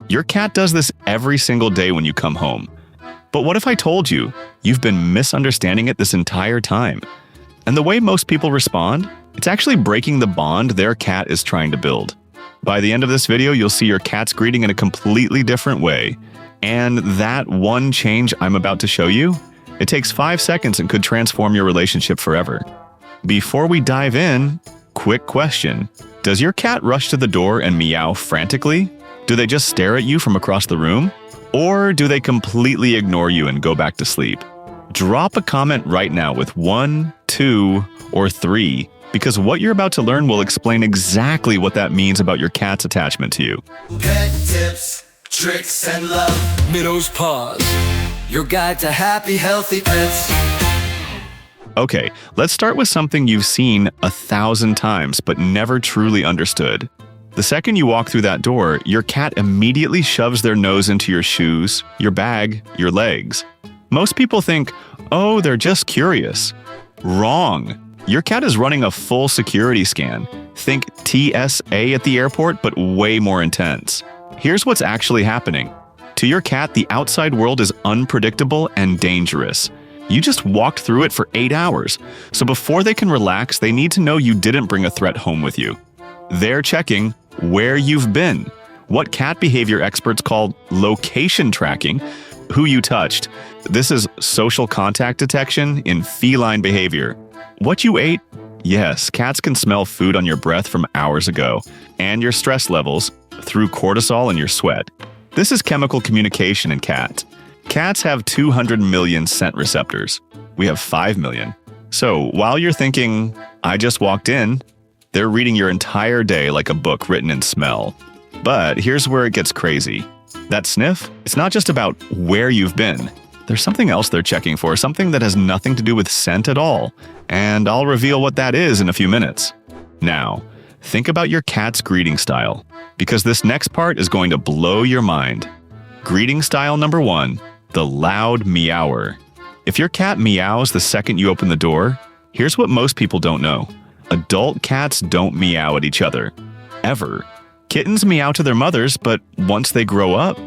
Your cat does this every single day when you come home. But what if I told you you've been misunderstanding it this entire time? And the way most people respond, it's actually breaking the bond their cat is trying to build. By the end of this video, you'll see your cat's greeting in a completely different way. And that one change I'm about to show you, it takes 5 seconds and could transform your relationship forever. Before we dive in, quick question. Does your cat rush to the door and meow frantically? Do they just stare at you from across the room? Or do they completely ignore you and go back to sleep? Drop a comment right now with 1, 2, or 3, because what you're about to learn will explain exactly what that means about your cat's attachment to you. Pet tips, tricks, and love. Minnow's Paws, your guide to happy, healthy pets. Okay, let's start with something you've seen 1,000 times but never truly understood. The second you walk through that door, your cat immediately shoves their nose into your shoes, your bag, your legs. Most people think, oh, they're just curious. Wrong. Your cat is running a full security scan. Think TSA at the airport, but way more intense. Here's what's actually happening. To your cat, the outside world is unpredictable and dangerous. You just walked through it for 8 hours, so before they can relax, they need to know you didn't bring a threat home with you. They're checking where you've been, what cat behavior experts call location tracking, who you touched. This is social contact detection in feline behavior. What you ate? Yes, cats can smell food on your breath from hours ago, and your stress levels through cortisol in your sweat. This is chemical communication in cats. Cats have 200 million scent receptors. We have 5 million. So while you're thinking, I just walked in, they're reading your entire day like a book written in smell. But here's where it gets crazy. That sniff, it's not just about where you've been. There's something else they're checking for, something that has nothing to do with scent at all. And I'll reveal what that is in a few minutes. Now, think about your cat's greeting style, because this next part is going to blow your mind. Greeting style number 1, the loud meower. If your cat meows the second you open the door, here's what most people don't know. Adult cats don't meow at each other. Ever. Kittens meow to their mothers, but once they grow up,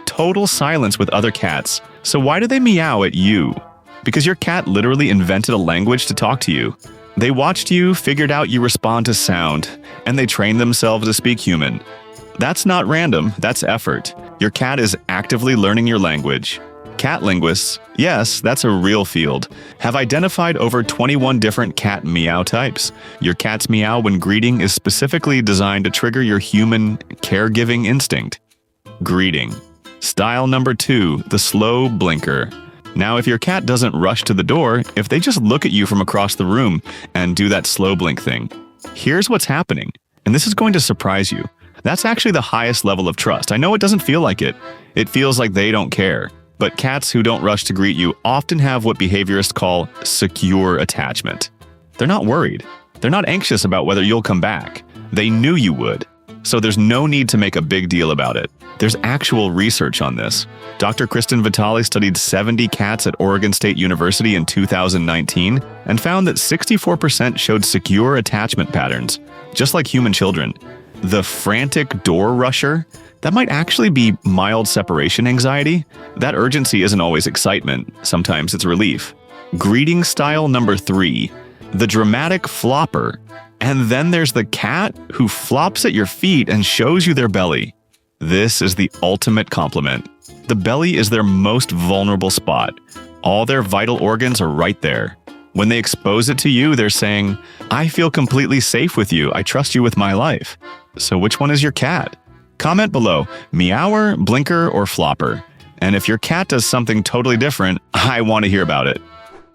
total silence with other cats. So why do they meow at you? Because your cat literally invented a language to talk to you. They watched you, figured out you respond to sound, and they trained themselves to speak human. That's not random, that's effort. Your cat is actively learning your language. Cat linguists, yes, that's a real field, have identified over 21 different cat meow types. Your cat's meow when greeting is specifically designed to trigger your human caregiving instinct. Greeting. Style number 2, the slow blinker. Now, if your cat doesn't rush to the door, if they just look at you from across the room and do that slow blink thing, here's what's happening, and this is going to surprise you. That's actually the highest level of trust. I know it doesn't feel like it. It feels like they don't care. But cats who don't rush to greet you often have what behaviorists call secure attachment. They're not worried. They're not anxious about whether you'll come back. They knew you would. So there's no need to make a big deal about it. There's actual research on this. Dr. Kristen Vitale studied 70 cats at Oregon State University in 2019 and found that 64% showed secure attachment patterns, just like human children. The frantic door rusher, that might actually be mild separation anxiety. That urgency isn't always excitement. Sometimes it's relief. Greeting style number 3, the dramatic flopper. And then there's the cat who flops at your feet and shows you their belly. This is the ultimate compliment. The belly is their most vulnerable spot. All their vital organs are right there. When they expose it to you, they're saying, I feel completely safe with you. I trust you with my life. So which one is your cat? Comment below, meower, blinker, or flopper. And if your cat does something totally different, I want to hear about it.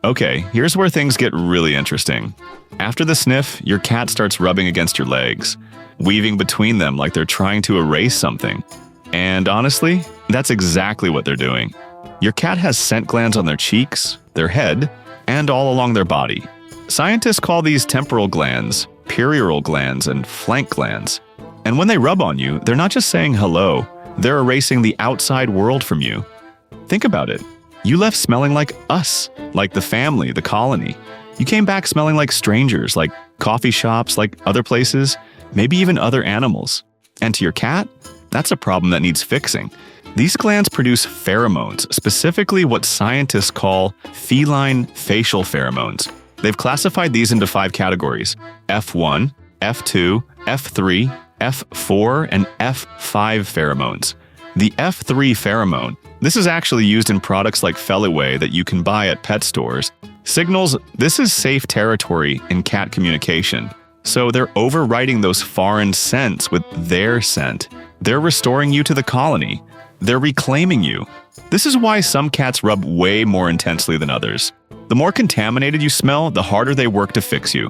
Okay, here's where things get really interesting. After the sniff, your cat starts rubbing against your legs, weaving between them like they're trying to erase something. And honestly, that's exactly what they're doing. Your cat has scent glands on their cheeks, their head, and all along their body. Scientists call these temporal glands, perioral glands, and flank glands. And when they rub on you, they're not just saying hello, they're erasing the outside world from you. Think about it. You left smelling like us, like the family, the colony. You came back smelling like strangers, like coffee shops, like other places, maybe even other animals. And to your cat, That's a problem that needs fixing. These glands produce pheromones, specifically what scientists call feline facial pheromones. They've classified these into 5 categories: F1, F2, F3, F4, and F5 pheromones. The F3 pheromone, this is actually used in products like Feliway that you can buy at pet stores, signals this is safe territory in cat communication. So they're overriding those foreign scents with their scent. They're restoring you to the colony. They're reclaiming you. This is why some cats rub way more intensely than others. The more contaminated you smell, the harder they work to fix you.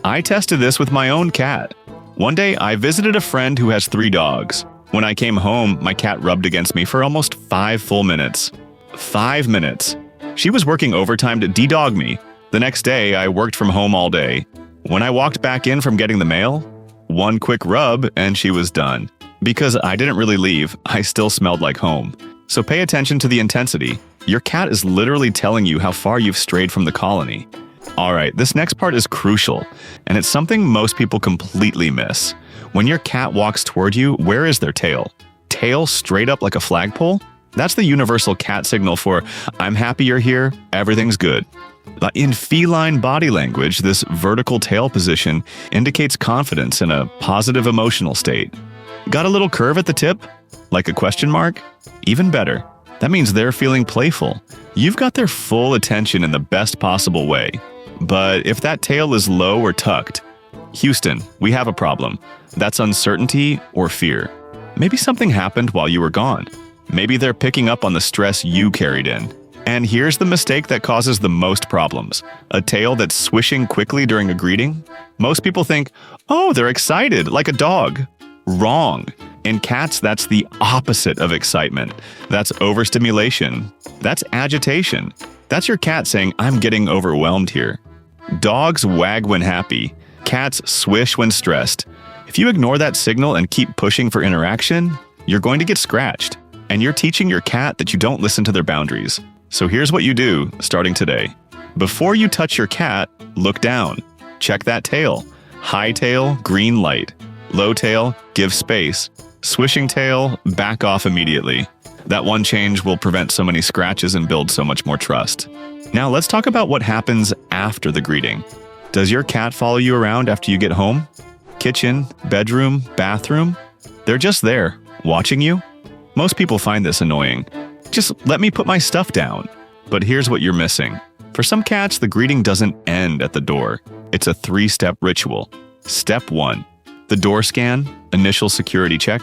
I tested this with my own cat. One day, I visited a friend who has 3 dogs. When I came home, my cat rubbed against me for almost 5 full minutes. 5 minutes. She was working overtime to de-dog me. The next day, I worked from home all day. When I walked back in from getting the mail, 1 quick rub and she was done. Because I didn't really leave, I still smelled like home. So pay attention to the intensity. Your cat is literally telling you how far you've strayed from the colony. Alright, this next part is crucial, and it's something most people completely miss. When your cat walks toward you, where is their tail? Tail straight up like a flagpole? That's the universal cat signal for, I'm happy you're here, everything's good. In feline body language, this vertical tail position indicates confidence in a positive emotional state. Got a little curve at the tip? Like a question mark? Even better. That means they're feeling playful. You've got their full attention in the best possible way. But if that tail is low or tucked, Houston, we have a problem. That's uncertainty or fear. Maybe something happened while you were gone. Maybe they're picking up on the stress you carried in. And here's the mistake that causes the most problems. A tail that's swishing quickly during a greeting? Most people think, oh, they're excited, like a dog. Wrong. In cats, that's the opposite of excitement. That's overstimulation. That's agitation. That's your cat saying, I'm getting overwhelmed here. Dogs wag when happy. Cats swish when stressed. If you ignore that signal and keep pushing for interaction, you're going to get scratched. And you're teaching your cat that you don't listen to their boundaries. So here's what you do, starting today. Before you touch your cat, look down. Check that tail. High tail, green light. Low tail, give space. Swishing tail, back off immediately. That one change will prevent so many scratches and build so much more trust. Now let's talk about what happens after the greeting. Does your cat follow you around after you get home? Kitchen, bedroom, bathroom? They're just there, watching you? Most people find this annoying. Just let me put my stuff down. But here's what you're missing. For some cats, the greeting doesn't end at the door. It's a 3-step ritual. Step 1. The door scan, initial security check.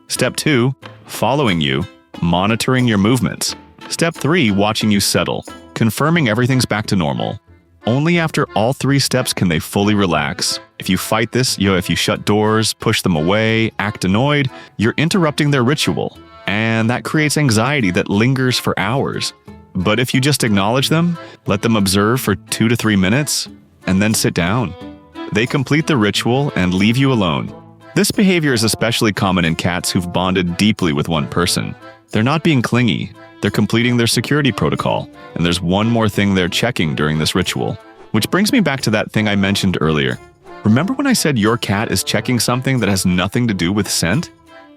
Step 2, following you, monitoring your movements. Step 3, watching you settle, confirming everything's back to normal. Only after all 3 steps can they fully relax. If you fight this, if you shut doors, push them away, act annoyed, you're interrupting their ritual. And that creates anxiety that lingers for hours. But if you just acknowledge them, let them observe for 2 to 3 minutes, and then sit down, they complete the ritual and leave you alone. This behavior is especially common in cats who've bonded deeply with one person. They're not being clingy, they're completing their security protocol, and there's one more thing they're checking during this ritual. Which brings me back to that thing I mentioned earlier. Remember when I said your cat is checking something that has nothing to do with scent?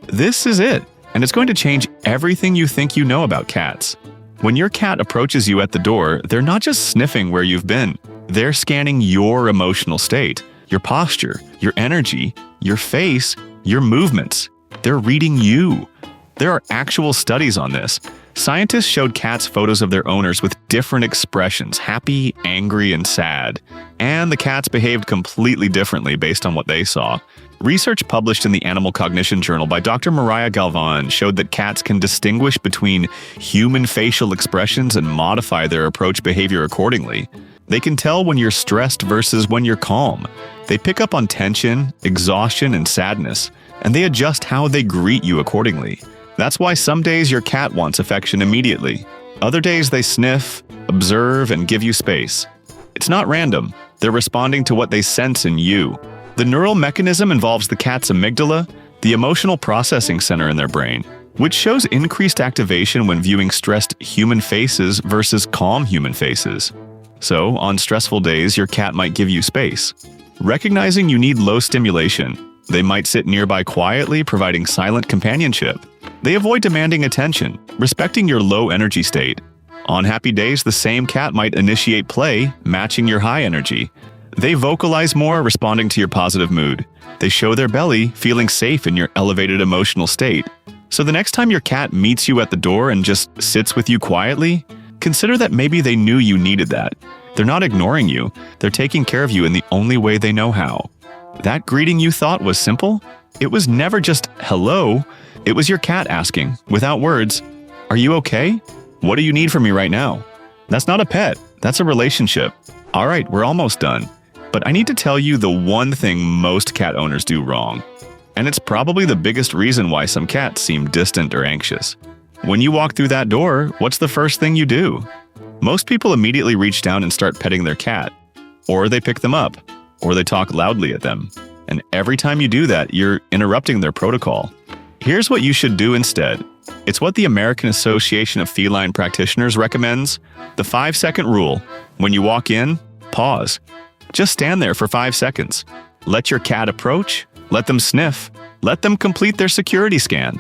This is it, and it's going to change everything you think you know about cats. When your cat approaches you at the door, they're not just sniffing where you've been. They're scanning your emotional state, your posture, your energy, your face, your movements. They're reading you. There are actual studies on this. Scientists showed cats photos of their owners with different expressions, happy, angry, and sad. And the cats behaved completely differently based on what they saw. Research published in the Animal Cognition Journal by Dr. Mariah Galvan showed that cats can distinguish between human facial expressions and modify their approach behavior accordingly. They can tell when you're stressed versus when you're calm. They pick up on tension, exhaustion, and sadness, and they adjust how they greet you accordingly. That's why some days your cat wants affection immediately. Other days they sniff, observe, and give you space. It's not random. They're responding to what they sense in you. The neural mechanism involves the cat's amygdala, the emotional processing center in their brain, which shows increased activation when viewing stressed human faces versus calm human faces. So, on stressful days, your cat might give you space. Recognizing you need low stimulation, They might sit nearby quietly, providing silent companionship. They avoid demanding attention, respecting your low energy state. On happy days, the same cat might initiate play, matching your high energy. They vocalize more, responding to your positive mood. They show their belly, feeling safe in your elevated emotional state. So the next time your cat meets you at the door and just sits with you quietly, consider that maybe they knew you needed that. They're not ignoring you, they're taking care of you in the only way they know how. That greeting you thought was simple? It was never just hello, it was your cat asking, without words, "Are you okay? What do you need from me right now?" That's not a pet, that's a relationship. All right, we're almost done. But I need to tell you the one thing most cat owners do wrong. And it's probably the biggest reason why some cats seem distant or anxious. When you walk through that door, what's the first thing you do? Most people immediately reach down and start petting their cat. Or they pick them up. Or they talk loudly at them. And every time you do that, you're interrupting their protocol. Here's what you should do instead. It's what the American Association of Feline Practitioners recommends. The 5-second rule. When you walk in, pause. Just stand there for 5 seconds. Let your cat approach. Let them sniff. Let them complete their security scan.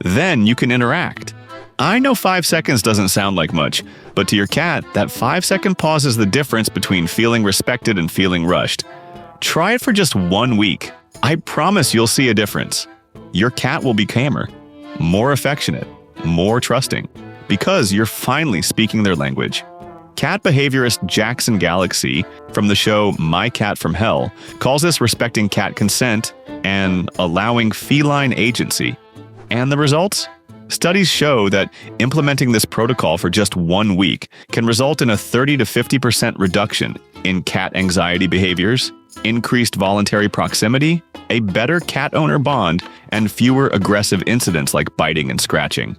Then you can interact. I know 5 seconds doesn't sound like much, but to your cat, that 5-second pause is the difference between feeling respected and feeling rushed. Try it for just 1 week. I promise you'll see a difference. Your cat will be calmer, more affectionate, more trusting, because you're finally speaking their language. Cat behaviorist Jackson Galaxy from the show My Cat from Hell calls this respecting cat consent and allowing feline agency. And the results? Studies show that implementing this protocol for just 1 week can result in a 30 to 50% reduction in cat anxiety behaviors, increased voluntary proximity, a better cat-owner bond, and fewer aggressive incidents like biting and scratching.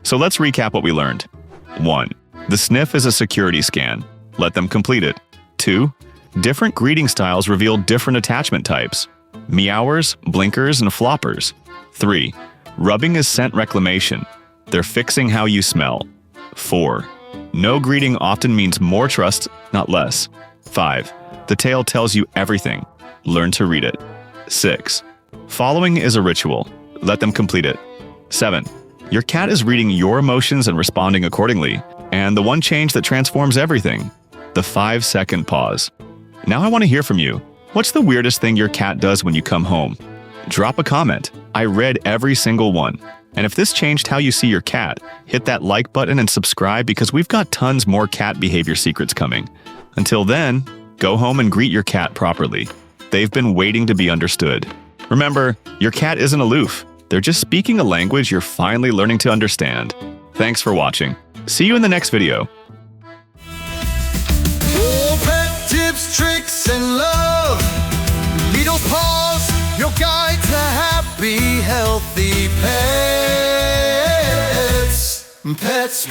So let's recap what we learned. 1. The sniff is a security scan. Let them complete it. 2. Different greeting styles reveal different attachment types. Meowers, blinkers, and floppers. 3. Rubbing is scent reclamation. They're fixing how you smell. 4. No greeting often means more trust, not less. 5. The tail tells you everything. Learn to read it. 6. Following is a ritual. Let them complete it. 7. Your cat is reading your emotions and responding accordingly. And the one change that transforms everything, the 5-second pause. Now I want to hear from you. What's the weirdest thing your cat does when you come home? Drop a comment. I read every single one. And if this changed how you see your cat, hit that like button and subscribe because we've got tons more cat behavior secrets coming. Until then, go home and greet your cat properly. They've been waiting to be understood. Remember, your cat isn't aloof. They're just speaking a language you're finally learning to understand. Thanks for watching. See you in the next video. Pet tips, tricks, and love. Little Paws, your guide to happy, healthy pets. Pets.